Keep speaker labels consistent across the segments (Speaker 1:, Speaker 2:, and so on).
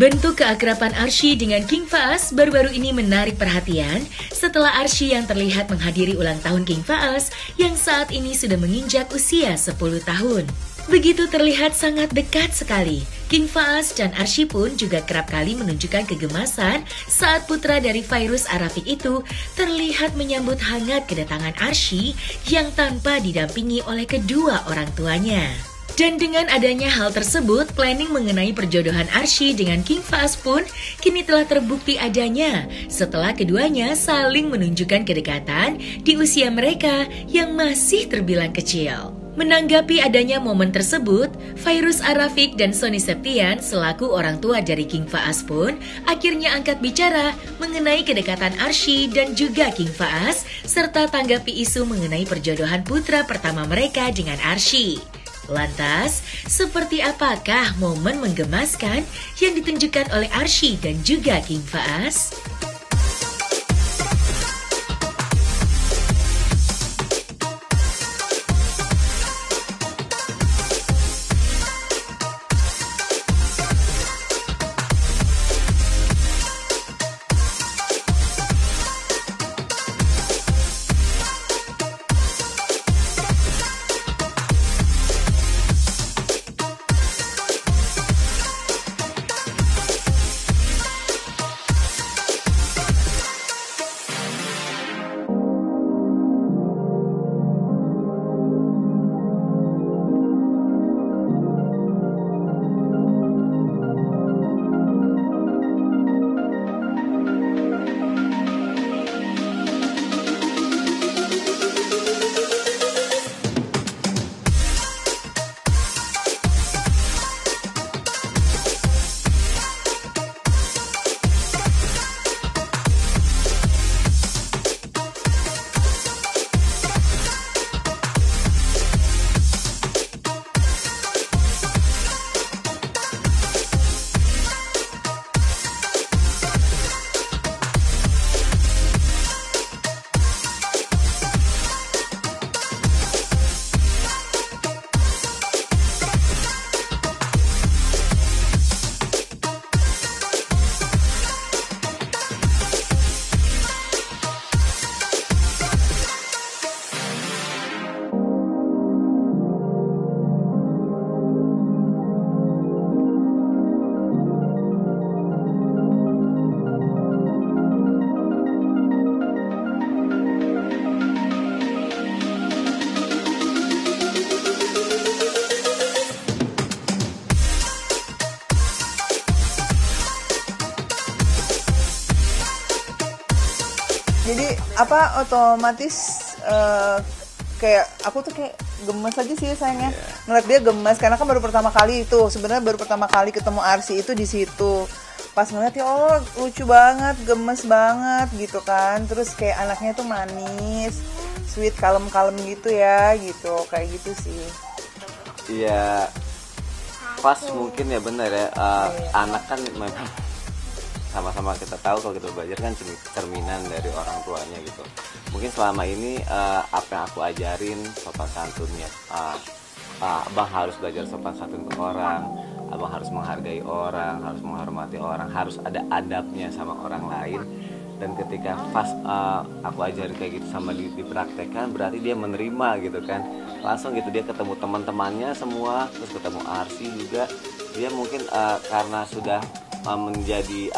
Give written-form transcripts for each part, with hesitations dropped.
Speaker 1: Bentuk keakraban Arsy dengan King Faas baru-baru ini menarik perhatian setelah Arsy yang terlihat menghadiri ulang tahun King Faas yang saat ini sudah menginjak usia 10 tahun. Begitu terlihat sangat dekat sekali. King Faas dan Arsy pun juga kerap kali menunjukkan kegemasan saat putra dari Fairuz Arafiq itu terlihat menyambut hangat kedatangan Arsy yang tanpa didampingi oleh kedua orang tuanya. Dan dengan adanya hal tersebut, planning mengenai perjodohan Arsy dengan King Faas pun kini telah terbukti adanya setelah keduanya saling menunjukkan kedekatan di usia mereka yang masih terbilang kecil. Menanggapi adanya momen tersebut, Fairuz Arafiq dan Sony Septian selaku orang tua dari King Faas pun akhirnya angkat bicara mengenai kedekatan Arsy dan juga King Faas serta tanggapi isu mengenai perjodohan putra pertama mereka dengan Arsy. Lantas, seperti apakah momen menggemaskan yang ditunjukkan oleh Arsy dan juga King Faas?
Speaker 2: Jadi otomatis kayak aku tuh kayak gemes aja sih sayangnya ngeliat dia gemes karena kan baru pertama kali itu sebenarnya baru pertama kali ketemu Arsy itu di situ pas ngeliat ya Allah lucu banget gemes banget gitu kan terus kayak anaknya tuh manis sweet kalem-kalem gitu ya gitu kayak gitu sih.
Speaker 3: Iya pas mungkin ya bener ya anak kan memang sama-sama kita tahu kalau kita belajar kan cerminan dari orang tuanya gitu. Mungkin selama ini apa yang aku ajarin sopan santunnya, abang harus belajar sopan santun ke orang, abang harus menghargai orang, harus menghormati orang, harus ada adabnya sama orang lain. Dan ketika pas aku ajarin kayak gitu sama dipraktekkan berarti dia menerima gitu kan. Langsung gitu dia ketemu teman-temannya semua, terus ketemu Arsy juga. Dia mungkin karena sudah menjadi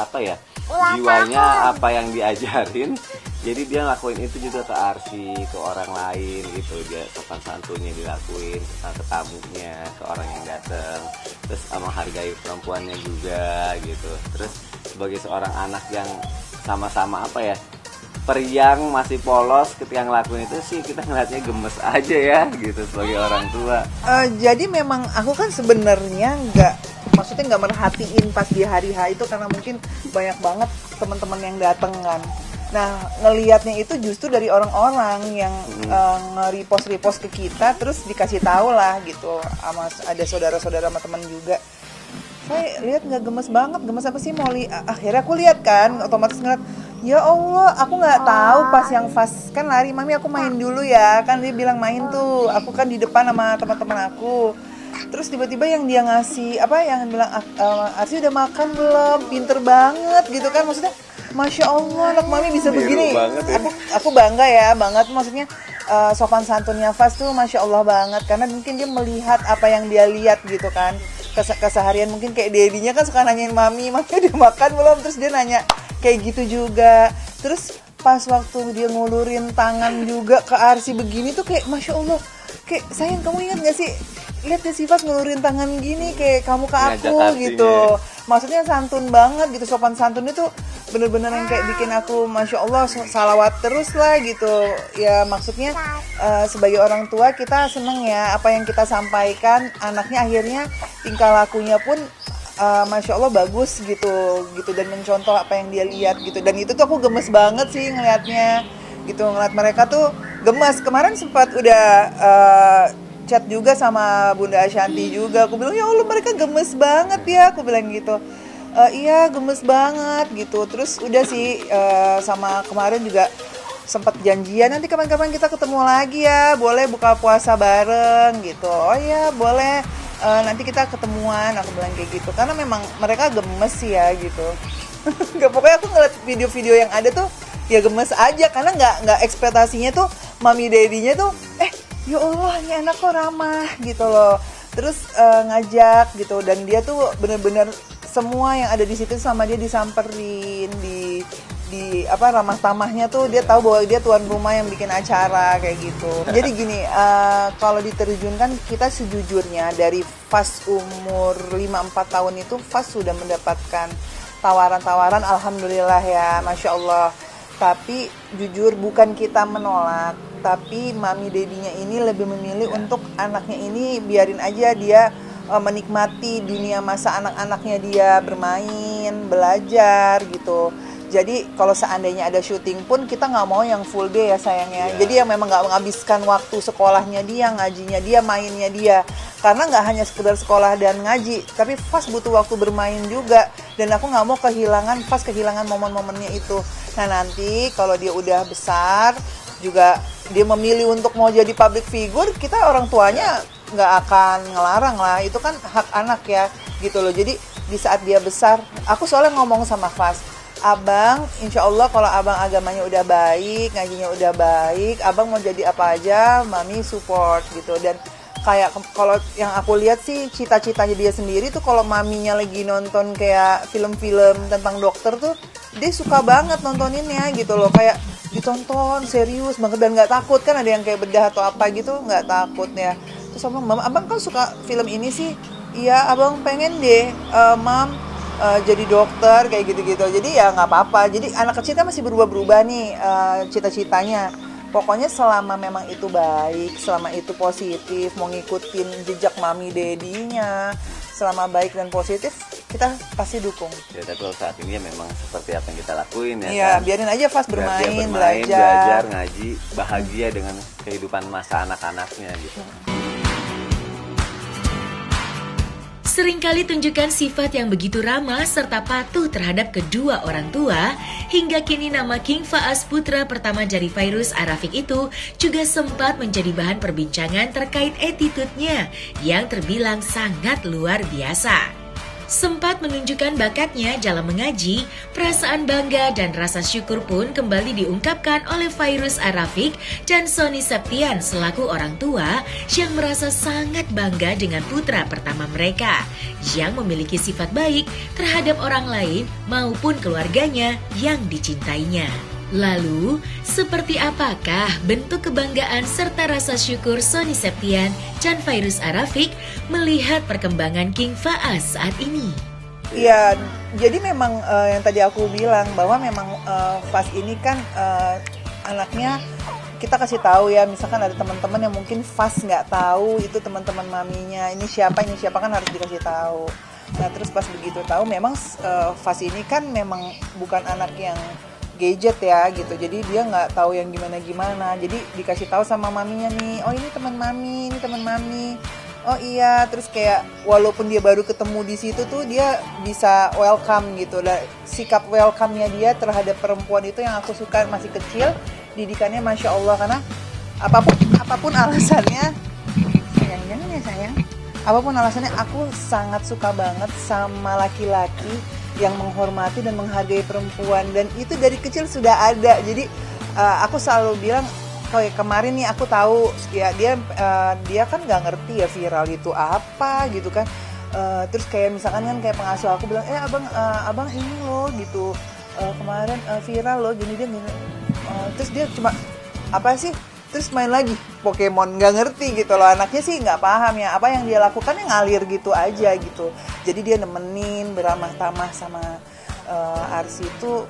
Speaker 3: jiwanya apa yang diajarin, jadi dia ngelakuin itu juga ke Arsy, ke orang lain gitu. Dia sopan santunnya dilakuin ke tamunya, ke orang yang datang, terus menghargai perempuannya juga gitu. Terus sebagai seorang anak yang sama-sama periang masih polos ketika ngelakuin itu sih kita ngeliatnya gemes aja ya gitu sebagai orang tua.
Speaker 2: Jadi memang aku kan sebenarnya maksudnya nggak merhatiin pas di hari H itu karena mungkin banyak banget teman-teman yang dateng kan. Nah ngelihatnya itu justru dari orang-orang yang nge-repost ke kita terus dikasih tahu lah gitu sama ada saudara-saudara sama teman juga. Saya lihat nggak gemes banget, gemes apa sih Molly? Akhirnya aku lihat kan, otomatis ngeliat, ya Allah, aku nggak tahu pas yang Fas kan lari, mami aku main dulu ya, kan dia bilang main tuh, aku kan di depan sama teman-teman aku. Terus tiba-tiba yang dia ngasih yang bilang Arsi udah makan belum, pinter banget gitu kan, maksudnya Masya Allah anak mami bisa begini.
Speaker 3: Ya.
Speaker 2: Aku bangga ya banget, maksudnya sopan santunnya Fas tuh Masya Allah banget, karena mungkin dia melihat apa yang dia lihat gitu kan, keseharian. Mungkin kayak dedinya kan suka nanyain mami udah makan belum, terus dia nanya kayak gitu juga. Terus pas waktu dia ngulurin tangan juga ke Arsi begini tuh kayak Masya Allah, kayak sayang kamu ingat gak sih, lihat deh sifat ngulurin tangan gini kayak kamu ke aku gitu. Maksudnya santun banget gitu, sopan santun itu bener-bener yang kayak bikin aku Masya Allah salawat terus lah gitu. Ya maksudnya sebagai orang tua kita seneng ya apa yang kita sampaikan, anaknya akhirnya tingkah lakunya pun Masya Allah bagus gitu dan mencontoh apa yang dia lihat gitu. Dan itu tuh aku gemes banget sih ngelihatnya gitu, ngeliat mereka tuh gemes. Kemarin sempat udah chat juga sama Bunda Ashanti juga, aku bilang ya Allah mereka gemes banget ya, aku bilang gitu. Iya gemes banget gitu. Terus udah sih sama kemarin juga sempat janjian nanti kapan-kapan kita ketemu lagi ya, boleh buka puasa bareng gitu. Oh iya boleh, nanti kita ketemuan, aku bilang kayak gitu, karena memang mereka gemes sih ya gitu. Gak, pokoknya aku ngeliat video-video yang ada tuh ya gemes aja, karena nggak ekspektasinya tuh mami dedinya tuh ya Allah ini anak kok ramah gitu loh. Terus ngajak gitu, dan dia tuh bener-bener semua yang ada di situ sama dia disamperin, di ramah tamahnya tuh dia tahu bahwa dia tuan rumah yang bikin acara kayak gitu. Jadi gini, kalau diterjunkan kita sejujurnya dari Fas umur 5-4 tahun itu Fas sudah mendapatkan tawaran-tawaran, alhamdulillah ya, Masya Allah. Tapi jujur bukan kita menolak, tapi mami dedinya ini lebih memilih untuk anaknya ini biarin aja dia menikmati dunia masa anak-anaknya, dia bermain, belajar gitu. Jadi kalau seandainya ada syuting pun kita nggak mau yang full day ya sayangnya. Jadi yang memang nggak menghabiskan waktu sekolahnya dia, ngajinya dia, mainnya dia. Karena nggak hanya sekedar sekolah dan ngaji, tapi Fas butuh waktu bermain juga. Dan aku nggak mau Fas kehilangan momen-momennya itu. Nah nanti kalau dia udah besar juga dia memilih untuk mau jadi public figure, kita orang tuanya nggak akan ngelarang lah. Itu kan hak anak ya gitu loh. Jadi di saat dia besar, aku soalnya ngomong sama Fas, Abang, insya Allah kalau abang agamanya udah baik, ngajinya udah baik, abang mau jadi apa aja, mami support gitu. Dan kayak kalau yang aku lihat sih cita-citanya dia sendiri tuh kalau maminya lagi nonton kayak film-film tentang dokter tuh, dia suka banget nontoninnya gitu loh, kayak ditonton serius banget dan nggak takut. Kan ada yang kayak bedah atau apa gitu, nggak takut ya. Terus abang kan suka film ini sih, iya abang pengen deh, mam. Jadi dokter kayak gitu-gitu. Jadi ya nggak apa-apa. Jadi anak kecil kan masih berubah-berubah nih cita-citanya. Pokoknya selama memang itu baik, selama itu positif, mau ngikutin jejak mami dedinya, selama baik dan positif, kita pasti dukung.
Speaker 3: Ya, tapi kalau saat ini ya memang seperti apa yang kita lakuin ya.
Speaker 2: Iya, kan? Biarin aja Fas bermain,
Speaker 3: belajar, ngaji, bahagia dengan kehidupan masa anak-anaknya gitu.
Speaker 1: Seringkali tunjukkan sifat yang begitu ramah serta patuh terhadap kedua orang tua, hingga kini nama King Faas putra pertama dari Fairuz Arafik itu juga sempat menjadi bahan perbincangan terkait attitude-nya yang terbilang sangat luar biasa. Sempat menunjukkan bakatnya dalam mengaji, perasaan bangga dan rasa syukur pun kembali diungkapkan oleh Fairuz Arafik dan Sony Septian selaku orang tua yang merasa sangat bangga dengan putra pertama mereka yang memiliki sifat baik terhadap orang lain maupun keluarganya yang dicintainya. Lalu, seperti apakah bentuk kebanggaan serta rasa syukur Sony Septian dan Fairuz Arafik melihat perkembangan King Faas saat ini?
Speaker 2: Iya, jadi memang yang tadi aku bilang bahwa memang Faas ini kan anaknya kita kasih tahu ya, misalkan ada teman-teman yang mungkin Faas nggak tahu itu teman-teman maminya, ini siapa kan harus dikasih tahu. Nah terus pas begitu tahu memang Faas ini kan memang bukan anak yang gadget ya gitu, jadi dia nggak tahu yang gimana, jadi dikasih tahu sama maminya nih, oh ini teman mami, oh iya, terus kayak walaupun dia baru ketemu di situ tuh dia bisa welcome gitu lah, sikap welcome-nya dia terhadap perempuan itu yang aku suka, masih kecil, didikannya Masya Allah, karena apapun alasannya, sayang jangan ya sayang, apapun alasannya, aku sangat suka banget sama laki-laki yang menghormati dan menghargai perempuan, dan itu dari kecil sudah ada. Jadi aku selalu bilang, kayak kemarin nih aku tahu ya dia kan nggak ngerti ya viral itu apa gitu kan. Terus kayak misalkan kan kayak pengasuh aku bilang, abang ini loh gitu, kemarin viral loh gini dia gini. Terus dia cuma apa sih, terus main lagi Pokemon, nggak ngerti gitu loh, anaknya sih nggak paham ya apa yang dia lakukan, yang ngalir gitu aja gitu. Jadi dia nemenin, beramah tamah sama Arsy itu.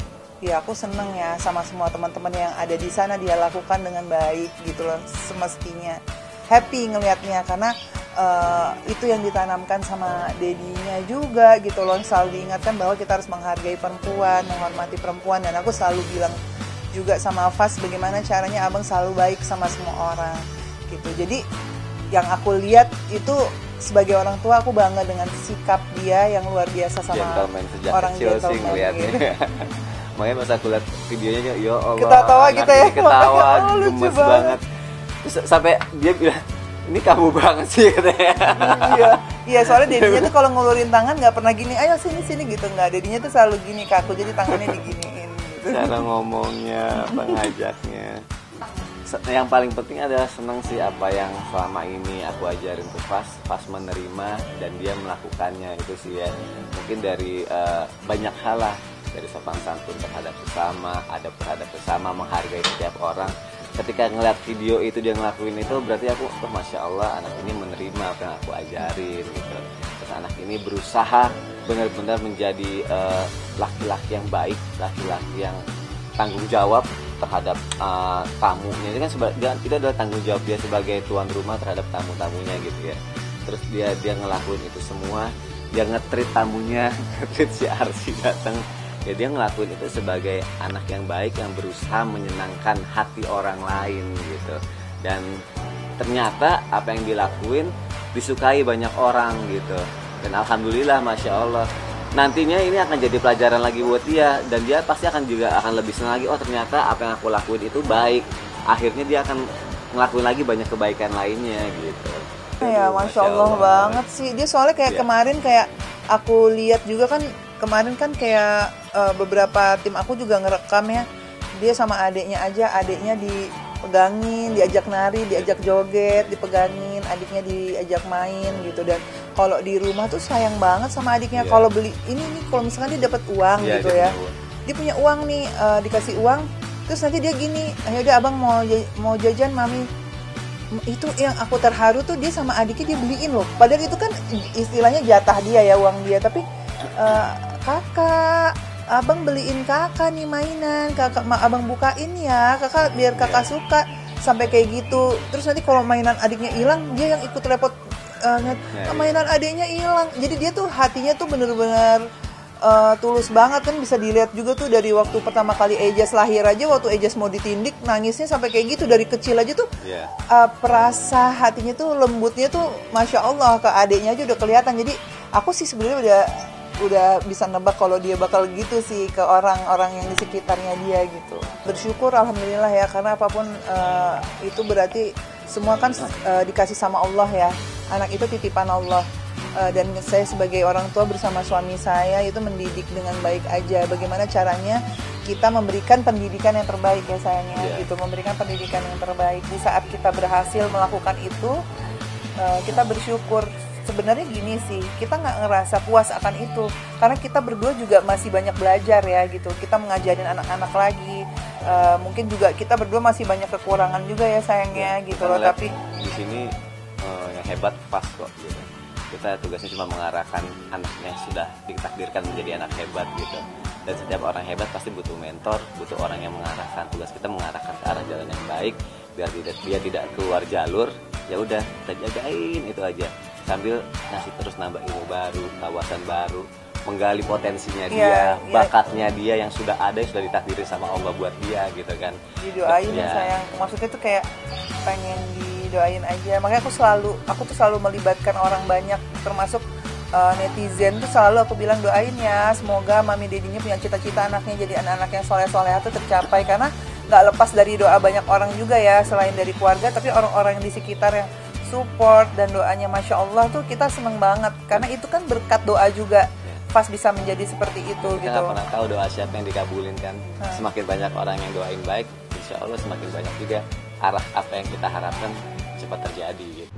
Speaker 2: Ya aku seneng ya sama semua teman-teman yang ada di sana, dia lakukan dengan baik gitu loh, semestinya happy ngelihatnya, karena itu yang ditanamkan sama dedinya juga gitu loh, selalu diingatkan bahwa kita harus menghargai perempuan, menghormati perempuan. Dan aku selalu bilang juga sama Fas bagaimana caranya abang selalu baik sama semua orang gitu. Jadi yang aku lihat itu sebagai orang tua, aku bangga dengan sikap dia yang luar biasa sama orang gentleman gitu.
Speaker 3: Makanya pas aku lihat videonya, ya Allah,
Speaker 2: ketawa kita ya,
Speaker 3: ketawa gemes banget. Terus sampai dia bilang, ini kamu banget sih katanya. Iya, soalnya dedinya tuh kalau ngulurin tangan nggak pernah gini, ayo sini gitu, nggak. Dedinya tuh selalu gini ke aku, jadi tangannya diginiin gitu. Cara ngomongnya, pengajaknya. Yang paling penting adalah senang sih apa yang selama ini aku ajarin ke Pas menerima dan dia melakukannya itu sih ya. Mungkin dari banyak hal lah, dari sopan santun terhadap sesama, adab terhadap sesama, menghargai setiap orang. Ketika ngeliat video itu dia ngelakuin itu, berarti aku, Masya Allah, anak ini menerima apa yang aku ajarin gitu. Terus anak ini berusaha benar-benar menjadi laki-laki yang baik, laki-laki yang tanggung jawab terhadap tamunya. Itu kan itu adalah tanggung jawab dia sebagai tuan rumah terhadap tamu-tamunya gitu ya. Terus dia ngelakuin itu semua, dia nge-treat tamunya, nge-treat si Arsy datang. Ya dia ngelakuin itu sebagai anak yang baik yang berusaha menyenangkan hati orang lain gitu. Dan ternyata apa yang dilakuin disukai banyak orang gitu. Dan alhamdulillah, Masya Allah, nantinya ini akan jadi pelajaran lagi buat dia. Dan dia pasti akan lebih senang lagi, oh ternyata apa yang aku lakuin itu baik. Akhirnya dia akan ngelakuin lagi banyak kebaikan lainnya gitu.
Speaker 2: Ya Masya Allah banget sih. Dia soalnya kayak kemarin kayak aku lihat juga kan, kemarin kan kayak beberapa tim aku juga ngerekam ya, dia sama adiknya aja, adiknya dipegangin, diajak nari, diajak joget, dipegangin, adiknya diajak main gitu. Dan kalau di rumah tuh sayang banget sama adiknya. Kalau beli ini kalau misalkan dia dapat uang gitu ya, dia punya uang nih, dikasih uang, terus nanti dia gini, ayo udah abang mau jajan mami. Itu yang aku terharu tuh, dia sama adiknya dia beliin loh, padahal itu kan istilahnya jatah dia ya, uang dia, tapi kakak, abang beliin kakak nih mainan, kakak abang bukain ya kakak biar kakak suka, sampai kayak gitu. Terus nanti kalau mainan adiknya hilang, dia yang ikut repot, mainan adiknya hilang. Jadi dia tuh hatinya tuh bener-bener tulus banget kan, bisa dilihat juga tuh dari waktu pertama kali Ejas lahir aja, waktu Ejas mau ditindik nangisnya sampai kayak gitu, dari kecil aja tuh perasa hatinya tuh, lembutnya tuh Masya Allah, ke adiknya aja udah kelihatan. Jadi aku sih sebenarnya udah bisa nebak kalau dia bakal gitu sih ke orang-orang yang di sekitarnya dia gitu. Bersyukur alhamdulillah ya, karena apapun itu berarti semua kan dikasih sama Allah ya. Anak itu titipan Allah. Dan saya sebagai orang tua bersama suami saya itu mendidik dengan baik aja. Bagaimana caranya kita memberikan pendidikan yang terbaik ya sayangnya gitu, memberikan pendidikan yang terbaik. Di saat kita berhasil melakukan itu, kita bersyukur. Sebenarnya gini sih, kita nggak ngerasa puas akan itu, karena kita berdua juga masih banyak belajar ya gitu. Kita mengajarin anak-anak lagi, mungkin juga kita berdua masih banyak kekurangan juga ya sayangnya gitu loh. Tapi
Speaker 3: di sini yang hebat Pas kok gitu. Kita tugasnya cuma mengarahkan anaknya, sudah ditakdirkan menjadi anak hebat gitu. Dan setiap orang hebat pasti butuh mentor, butuh orang yang mengarahkan. Tugas kita mengarahkan ke arah jalan yang baik, biar dia tidak keluar jalur. Ya udah, kita jagain itu aja, sambil ngasih terus nambah ilmu baru, kawasan baru, menggali potensinya dia, bakatnya dia yang sudah ada, yang sudah ditakdirin sama Allah buat dia gitu kan.
Speaker 2: Didoain ya sayang, maksudnya tuh kayak pengen didoain aja. Makanya aku tuh selalu melibatkan orang banyak, termasuk netizen tuh selalu aku bilang doain ya, semoga mami dedinya punya cita-cita anaknya jadi anak-anak yang soleh-soleh itu tercapai. Karena nggak lepas dari doa banyak orang juga ya, selain dari keluarga, tapi orang-orang yang di sekitar yang support dan doanya Masya Allah tuh kita seneng banget karena itu kan berkat doa juga. Pas bisa menjadi seperti itu
Speaker 3: kita
Speaker 2: gitu.
Speaker 3: nggak pernah tahu doa siapa yang dikabulin kan. Semakin banyak orang yang doain baik, insya Allah semakin banyak juga arah apa yang kita harapkan cepat terjadi gitu.